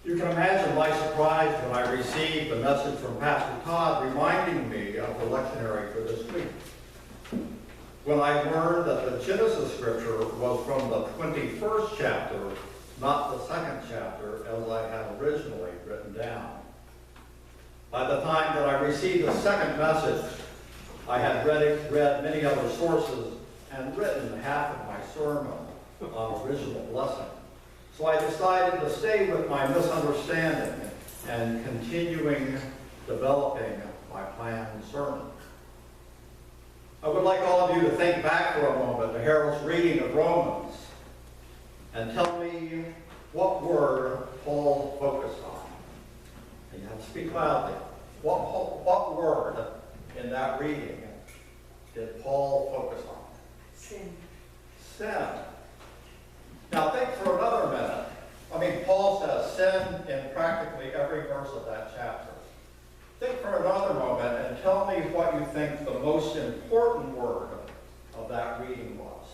You can imagine my surprise when I received a message from Pastor Todd reminding me of the lectionary for this week. When I learned that the Genesis scripture was from the 21st chapter, not the 2nd chapter, as I had originally written down. By the time that I received the second message, I had read many other sources and written half of my sermon on original blessing. So I decided to stay with my misunderstanding and continuing developing my planned sermon. I would like all of you to think back for a moment to Harold's reading of Romans and tell me what word Paul focused on. And you have to speak loudly. What word in that reading did Paul focus on? Sin. Sin. Now think for another minute. I mean, Paul says sin in practically every verse of that chapter. Think for another moment and tell me what you think the most important word of that reading was.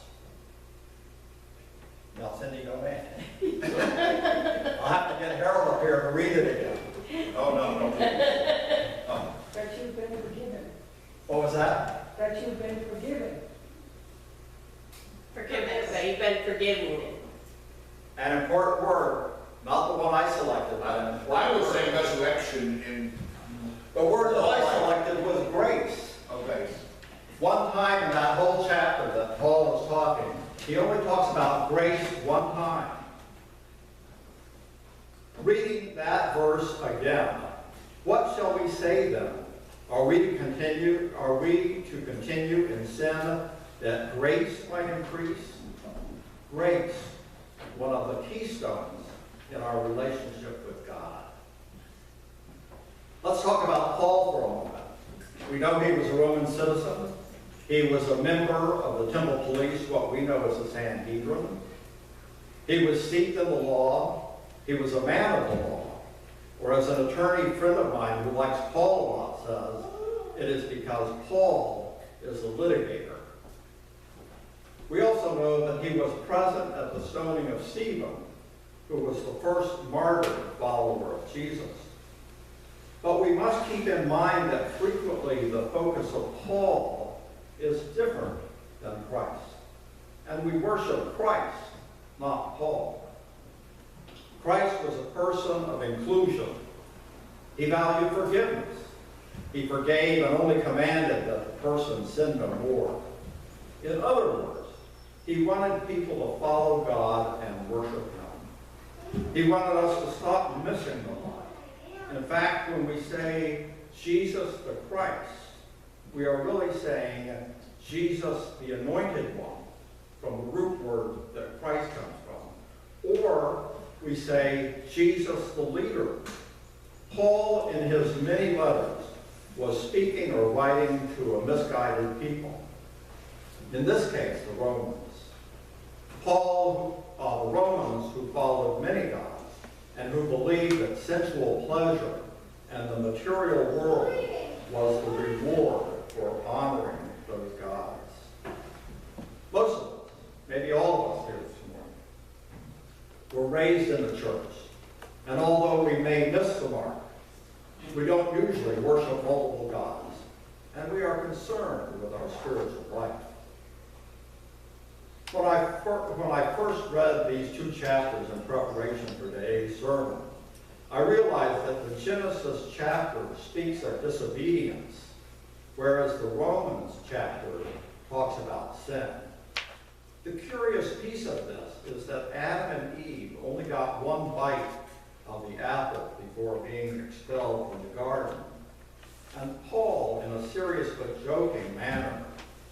Now, Cindy, go ahead. I'll have to get Harold up here to read it again. Oh, no. That you've been forgiven. What was that? That you've been forgiven. Forgiveness, that you've been forgiven. An important word, not the one I selected, but an important I would word. say resurrection in The word that I selected was grace. okay. One time in that whole chapter that Paul was talking, he only talks about grace one time. Reading that verse again, what shall we say then? Are we to continue in sin that grace might increase? Grace, one of the keystones in our relationship with God. Let's talk about Paul for a moment. We know he was a Roman citizen. He was a member of the temple police, what we know as the Sanhedrin. He was steeped in the law. He was a man of the law. Or as an attorney friend of mine who likes Paul a lot says, it is because Paul is a litigator. We also know that he was present at the stoning of Stephen, who was the first martyr follower of Jesus. But we must keep in mind that frequently the focus of Paul is different than Christ. And we worship Christ, not Paul. Christ was a person of inclusion. He valued forgiveness. He forgave and only commanded that the person sin no more. In other words, he wanted people to follow God and worship him. He wanted us to stop missing the line. In fact, when we say Jesus the Christ, we are really saying Jesus the Anointed One, from the root word that Christ comes from. Or we say Jesus the Leader. Paul, in his many letters, was speaking or writing to a misguided people. In this case, the Romans. The Romans who followed many gods and who believed that sensual pleasure and the material world was the reward for honoring those gods. Most of us, maybe all of us here this morning, were raised in the church. And although we may miss the mark, we don't usually worship multiple gods. And we are concerned with our spiritual life. When I first read these two chapters in preparation for today's sermon, I realized that the Genesis chapter speaks of disobedience, whereas the Romans chapter talks about sin. The curious piece of this is that Adam and Eve only got one bite of the apple before being expelled from the garden. And Paul, in a serious but joking manner,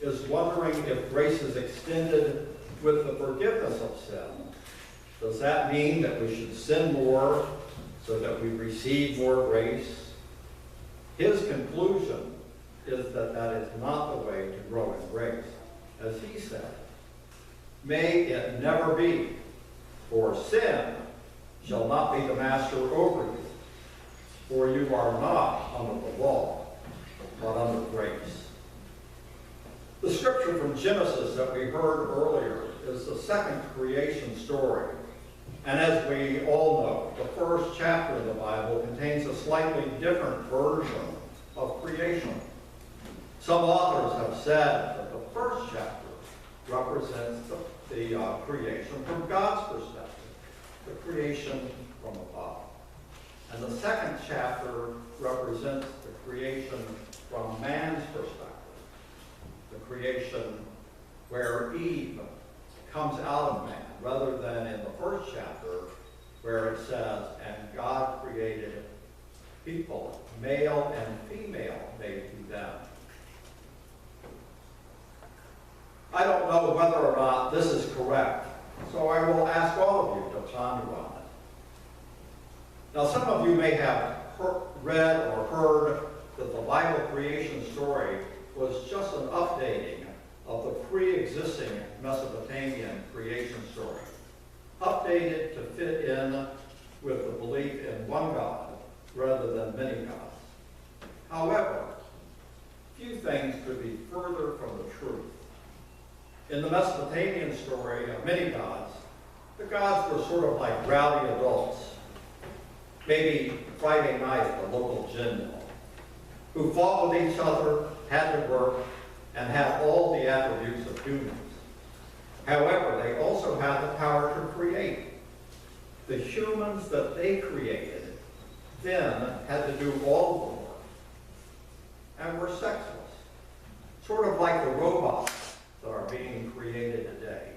is wondering if grace is extended with the forgiveness of sin. Does that mean that we should sin more so that we receive more grace? His conclusion is that that is not the way to grow in grace. As he said, may it never be, for sin shall not be the master over you, for you are not under the law, but under grace. The scripture from Genesis that we heard earlier is the second creation story. And as we all know, the first chapter of the Bible contains a slightly different version of creation. Some authors have said that the first chapter represents the creation from God's perspective, the creation from above. And the second chapter represents the creation from man's perspective, the creation where Eve comes out of man, rather than in the first chapter where it says, and God created people, male and female made he them. I don't know whether or not this is correct, so I will ask all of you to ponder on it. Now, some of you may have read or heard that the Bible creation story was just an updating of the pre-existing Mesopotamian creation story, updated to fit in with the belief in one God rather than many gods. However, few things could be further from the truth. In the Mesopotamian story of many gods, the gods were sort of like rowdy adults, maybe Friday night at the local gin mill, who fought with each other, had to work, and had all the attributes of humans. However, they also had the power to create. The humans that they created then had to do all the work and were sexless, sort of like the robots that are being created today.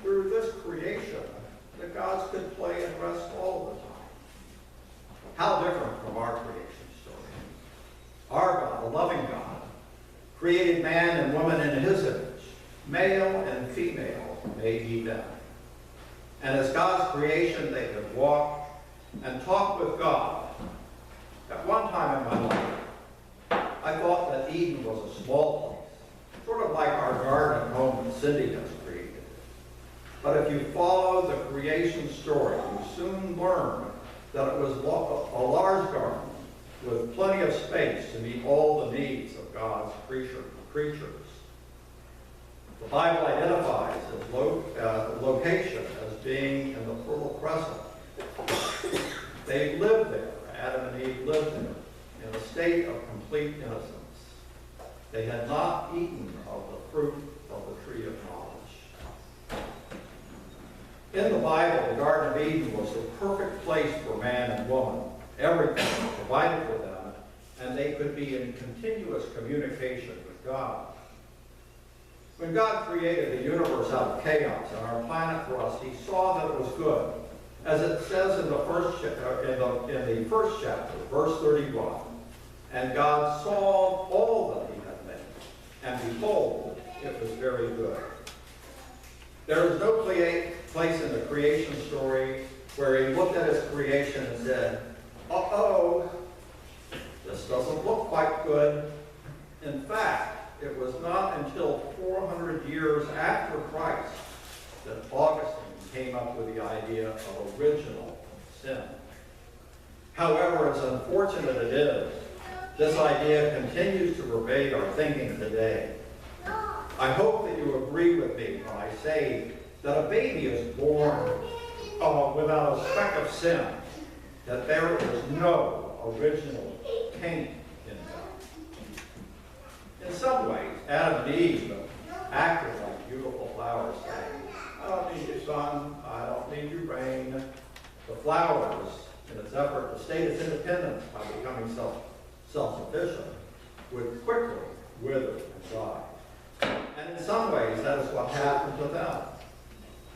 Through this creation, the gods could play and rest all the time. How different from our creation story. Our God, a loving God, created man and woman in his image. Male and female made he them. And as God's creation, they could walk and talk with God. At one time in my life, I thought that Eden was a small place, sort of like our garden at home that Cindy has created. But if you follow the creation story, you soon learn that it was a large garden with plenty of space to meet all the needs of God's creatures. The Bible identifies its location as being in the Fertile Crescent. They lived there, Adam and Eve lived there, in a state of complete innocence. They had not eaten of the fruit of the tree of knowledge. In the Bible, the Garden of Eden was the perfect place for man and woman. Everything was provided for them, and they could be in continuous communication with God. When God created the universe out of chaos and our planet for us, he saw that it was good. As it says in the first chapter, verse 31, and God saw all that he had made, and behold, it was very good. There is no place in the creation story where he looked at his creation and said, uh-oh, this doesn't look quite good. In fact, it was not until 400 years after Christ that Augustine came up with the idea of original sin. However, as unfortunate it is, this idea continues to pervade our thinking today. I hope that you agree with me when I say that a baby is born without a speck of sin, that there is no original taint in them. In some ways, Adam and Eve acted like beautiful flowers saying, I don't need you, sun, I don't need you, rain. The flowers, in its effort to state its independence by becoming self-sufficient, would quickly wither and die. And in some ways, that is what happened to them.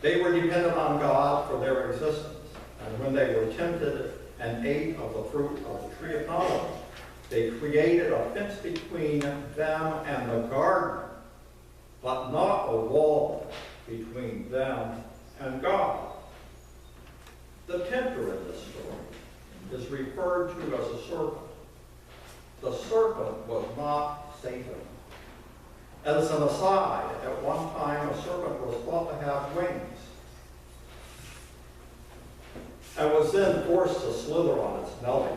They were dependent on God for their existence. And when they were tempted and ate of the fruit of the tree of knowledge, they created a fence between them and the garden, but not a wall between them and God. The tempter in this story is referred to as a serpent. The serpent was not Satan. As an aside, at one time a serpent was thought to have wings and was then forced to slither on its belly.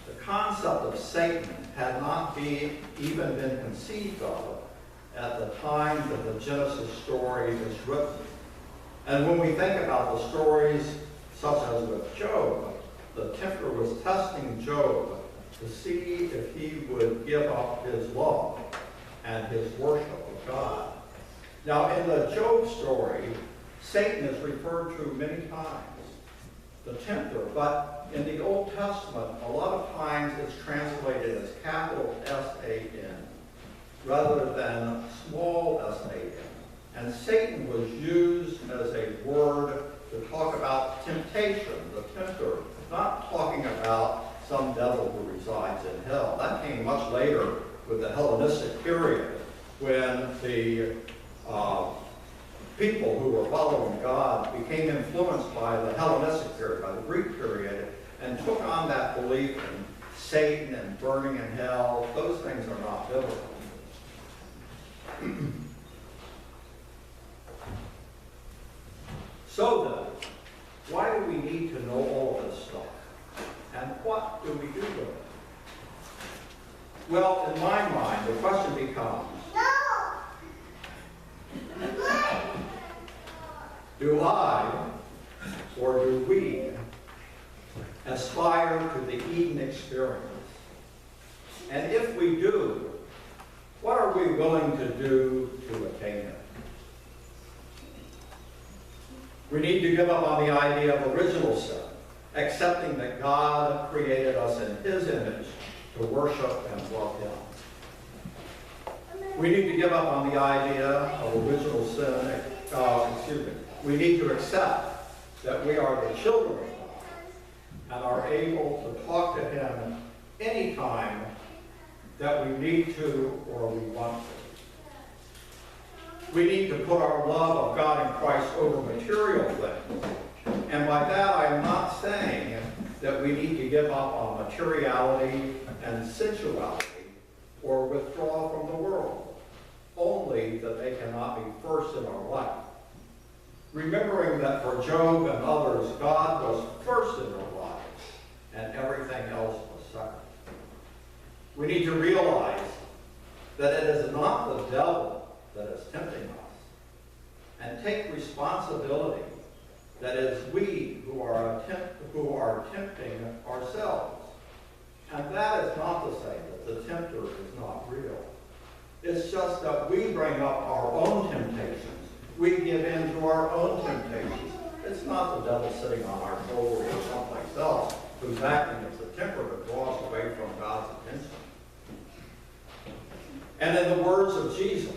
The concept of Satan had not even been conceived of at the time that the Genesis story is written. And when we think about the stories such as with Job, the tempter was testing Job to see if he would give up his love and his worship of God. Now, in the Job story, Satan is referred to many times, the tempter, but in the Old Testament, a lot of times it's translated as capital S-A-N rather than small s-a-n. And Satan was used as a word to talk about temptation, the tempter, not talking about some devil who resides in hell. That came much later with the Hellenistic period, when the people who were following God became influenced by the Hellenistic period, by the Greek period, and took on that belief in Satan and burning in hell. Those things are not biblical. So then, why do we need to know all of this stuff? And what do we do with it? Well, in my mind, the question becomes, do I, or do we, aspire to the Eden experience? And if we do, what are we willing to do to attain it? We need to give up on the idea of original sin, accepting that God created us in His image to worship and love Him. We need to give up on the idea of original sin, we need to accept that we are the children of God and are able to talk to Him anytime that we need to or we want to. We need to put our love of God in Christ over material things. And by that, I am not saying that we need to give up on materiality and sensuality or withdraw from the world, only that they cannot be first in our life. Remembering that for Job and others, God was first in their lives and everything else was second. We need to realize that it is not the devil that is tempting us, and take responsibility that it is we who are tempting ourselves. And that is not to say that the tempter is not real. It's just that we bring up our own temptations. We give in to our own temptations. It's not the devil sitting on our shoulder or someplace else who's acting as the tempter that draws away from God's attention. And in the words of Jesus,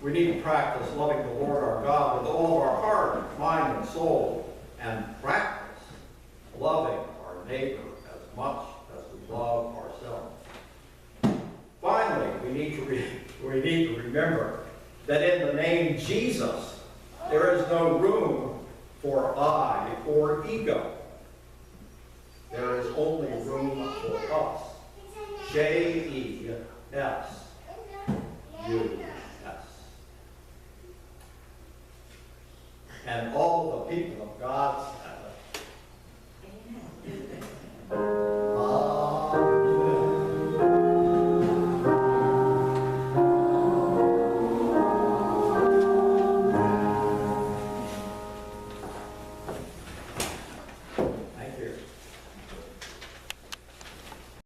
we need to practice loving the Lord our God with all of our heart, mind, and soul, and practice loving our neighbor as much as we love ourselves. Finally, we need to remember that in the name Jesus, there is no room for I or ego. There is only room for us. J-E-S-U-S. And all the people of God